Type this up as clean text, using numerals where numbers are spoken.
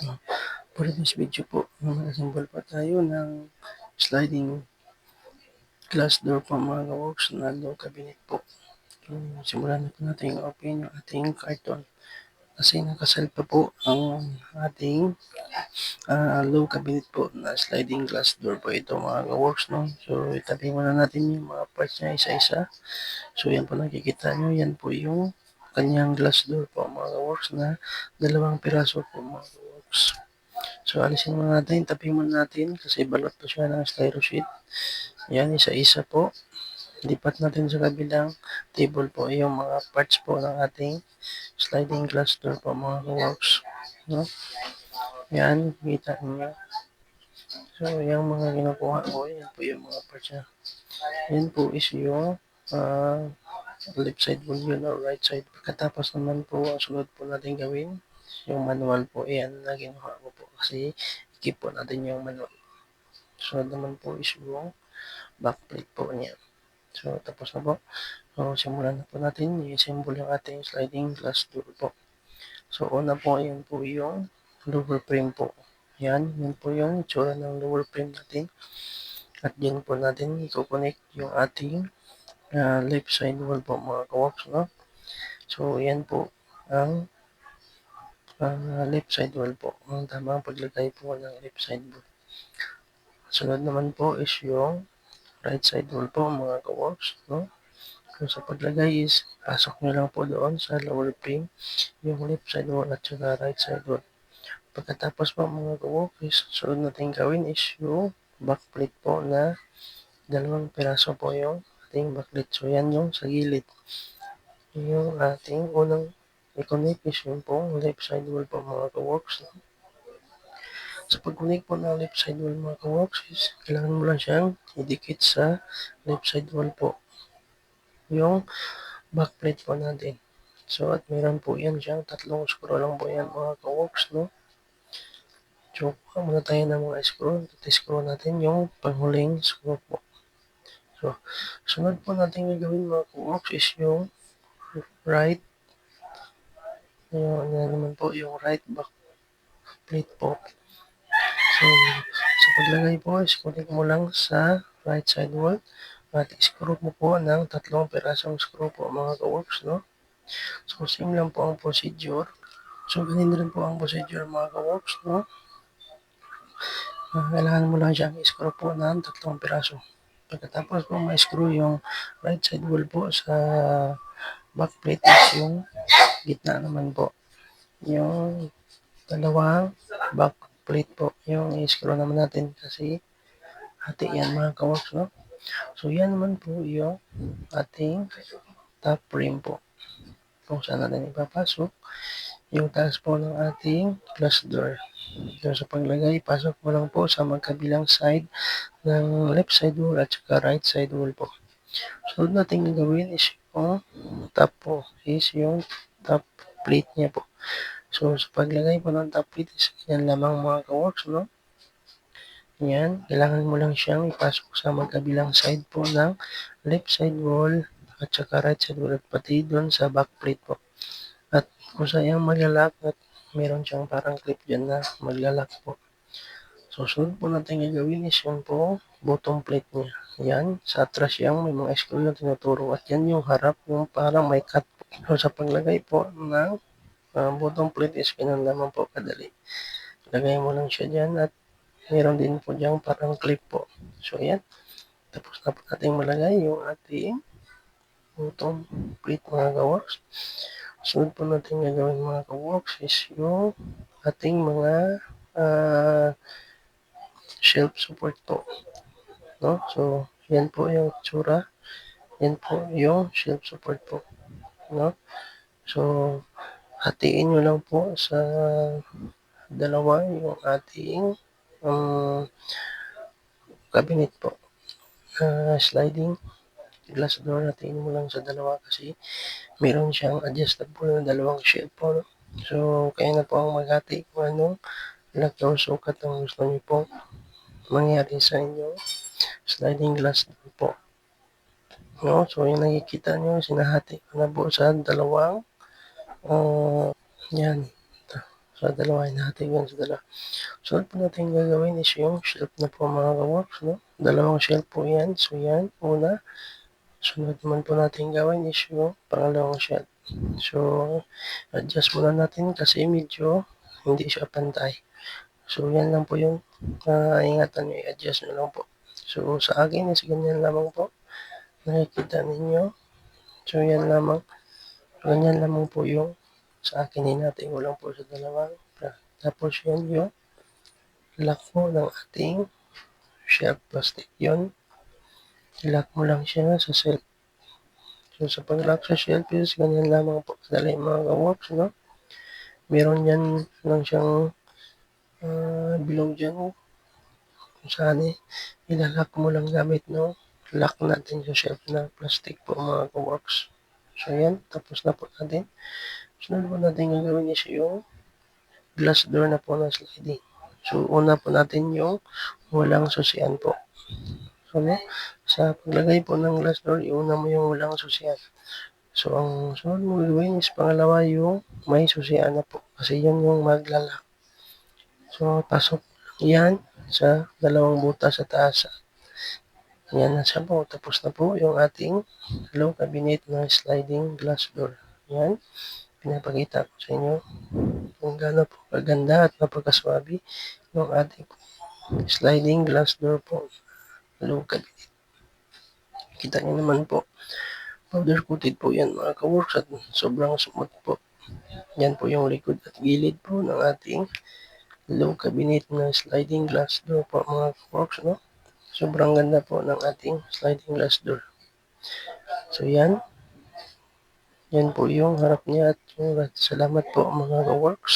So, for this video po, mag-assemble pa tayo ng sliding glass door po mga ka-works na low cabinet po. So, simulan na po natin open yung ating carton. Kasi nakasal pa po ang ating low cabinet po na sliding glass door po ito mga ka-works. No? So, itabi muna natin yung mga parts niya isa-isa. So, yan po nakikita nyo. Yan po yung kanyang glass door po mga ka-works na dalawang piraso po mga ka-works. So, alisin muna natin, tabi muna natin kasi balot po siya ng styro sheet. Yan, isa-isa po. Lipat natin sa kabilang table po yung mga parts po ng ating sliding glass door po mga ka-works. No? Yan, kita niyo. So, yung mga kinukuha ko, yan po yung mga parts niya. Yan po is yung left side wall yun or right side. Pagkatapos naman po, ang sunod po natin gawin, yung manual po, yan na kinuha ko po kasi keep po natin yung manual. Sunod naman po is yung backplate po niya. So, tapos na po. So, simulan na po natin i-assemble yung ating sliding glass door po. So, una po, yan po yung lower frame po. Yan po yung itsura ng lower frame natin. At yan po natin i-connect yung ating left side wall po mga ka-works, no? So, yan po ang left side wall po. Ang tamang paglagay po ng left side wall. Sunod naman po is yung right side wall po mga ka-works, no? So, sa paglagay is pasok nyo lang po doon sa lower frame yung left side wall at saka right side wall. Pagkatapos po mga ka-works is sunod natin gawin is yung backplate po na dalawang piraso po yung ating backplate. So, yan yung sa gilid. Yung ating unang i-connect is yung pong left side wall po mga ka-works. Sa pag-connect po ng left side wall mga ka-works is kailangan mo lang siyang idikit sa left side wall po. Yung backplate po natin. So, at meron po yan siyang tatlong screw lang po yan mga ka-works, no? So, kuha muna tayo ng mga screw. Screw natin yung panghuling screw po. So, sunod po natin gagawin mga ka-works is yung right naman po yung right back plate po. So, sa paglagay po, connect mo lang sa right side wall at screw mo po ng tatlong perasong screw po mga ka-works, no? So, same lang po ang procedure. So, ganun rin po ang procedure mga ka-works, no? Kailangan mo lang siyang screw po ng tatlong piraso. Pagkatapos po ma-screw yung right side wall po sa back plate is yung gitna naman po. Yung dalawang back plate po. Yung i-screw naman natin kasi hati yan mga ka-works, no? So, yan naman po yung ating top frame po. Kung saan natin ipapasok yung taas po ng ating glass door. So, sa paglagay, pasok mo lang po sa magkabilang side ng left side wall at saka right side wall po. So, natin gagawin is yung top po, is yung top plate niya po. So, sa paglagay po ng top plate is yan lamang mga ka-works, no? Yan, kailangan mo lang siyang ipasok sa magkabilang side po ng left side wall at saka right side wall at pati doon sa back plate po. At kung sayang maglalak at meron siyang parang clip dyan na maglalak po. So, sunod po natin gagawin is yun po, bottom plate niya. Yan, sa atras yan, may mga screw na tinuturo. At yan yung harap, yung parang may cut po. So, sa paglagay po ng bottom plate is ganun naman po kadali. Lagay mo lang siya dyan at meron din po dyan parang clip po. So, yan. Tapos na po natin malagay yung ating bottom plate mga ka-works. Sunod po natin gagawin mga ka-works is yung ating mga shelf support po. No? So, yan po yung tsura. Yan po yung shelf support po. No? So, hatiin nyo lang po sa dalawa yung ating cabinet po. Sliding glass door, hatiin mo lang sa dalawa kasi meron siyang adjustable na dalawang shelf po. No? So, kaya na po ang maghati kung anong laki or sukat ang gusto niyo po mangyari sa inyo sliding glass door po. No? So, yung nakikita nyo, sinahati ko na po sa dalawang yan. So, sa dalawa, hinahati ko yan sa dalawa. Sunod po natin gagawin is yung shelf na po mga ka-works, no? Dalawang shelf po yan. So yan, una. Sunod naman po natin gawin is yung pangalawang shelf. So, adjust muna natin kasi medyo hindi siya pantay. So, yan lang po yung ingatan nyo, i-adjust nyo lang po. So, sa akin is ganyan lamang po. Nakikita ninyo. So, yan lamang. Ganyan lamang po yung sa akin, hinati ko lang po sa dalawang. Tapos yan yung lock mo ng ating shelf plastic. Yun, lock mo lang siya sa shelf. So, sa pag-lock sa shelf is ganyan lamang po. Kadali mga ka-works, no? Meron yan lang siyang bilog dyan. Kung saan ilalock mo lang gamit no lock natin sa shelf na plastic po mga ka-works. So yan, tapos na po natin. Sunod po natin gagawin is yung glass door na po na sliding. So una po natin yung walang susian po. So no, sa paglagay po ng glass door, iuna mo yung walang susian. So ang sunod mo gagawin is pangalawa yung may susian na po. Kasi yun yung maglalak. So pasok yan sa dalawang butas sa taas. Yan na siya po. Tapos na po yung ating low cabinet na sliding glass door. Yan. Pinapakita ko sa inyo kung gaano po kaganda at napakaswabe yung ating sliding glass door po. Low cabinet. Kita nyo naman po. Powder coated po yan mga ka-works at sobrang smooth po. Yan po yung likod at gilid po ng ating low cabinet na sliding glass door po mga ka-works, no? Sobrang ganda po ng ating sliding glass door. So yan. Yan po yung harap niya at yung salamat po mga ka-works.